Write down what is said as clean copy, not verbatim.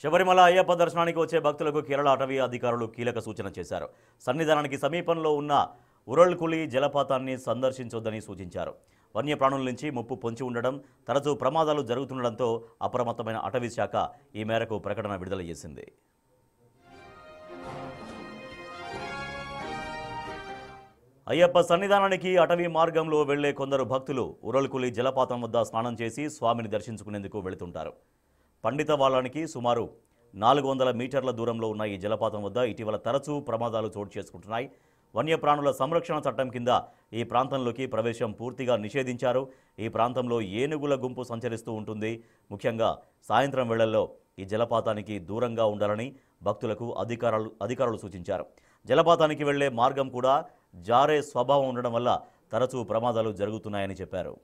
శబరిమల అయ్యప్ప దర్శనానికి వచ్చే భక్తులకు కేరళ అటవీ అధికారులు కీలక సూచన చేశారు. సన్నిధానానికి సమీపంలో ఉన్న ఉరల్కులి జలపాతాన్ని సందర్శించొద్దని సూచించారు. వన్యప్రాణుల నుంచి ముప్పు పొంచి ఉండడం, తరచూ ప్రమాదాలు జరుగుతుండడంతో అప్రమత్తమైన అటవీ శాఖ ఈ మేరకు ప్రకటన విడుదల చేసింది. అయ్యప్ప సన్నిధానానికి అటవీ మార్గంలో వెళ్లే కొందరు భక్తులు ఉరల్కులి జలపాతం వద్ద స్నానం చేసి స్వామిని దర్శించుకునేందుకు వెళుతుంటారు. పండితవాళ్ళానికి సుమారు 400 మీటర్ల దూరంలో ఉన్న ఈ జలపాతం వద్ద ఇటీవల తరచూ ప్రమాదాలు చోటు చేసుకుంటున్నాయి. వన్యప్రాణుల సంరక్షణ చట్టం కింద ఈ ప్రాంతంలోకి ప్రవేశం పూర్తిగా నిషేధించారు. ఈ ప్రాంతంలో ఏనుగుల గుంపు సంచరిస్తూ ఉంటుంది. ముఖ్యంగా సాయంత్రం వేళల్లో ఈ జలపాతానికి దూరంగా ఉండాలని భక్తులకు అధికారులు సూచించారు. జలపాతానికి వెళ్లే మార్గం కూడా జారే స్వభావం ఉండడం వల్ల తరచూ ప్రమాదాలు జరుగుతున్నాయని చెప్పారు.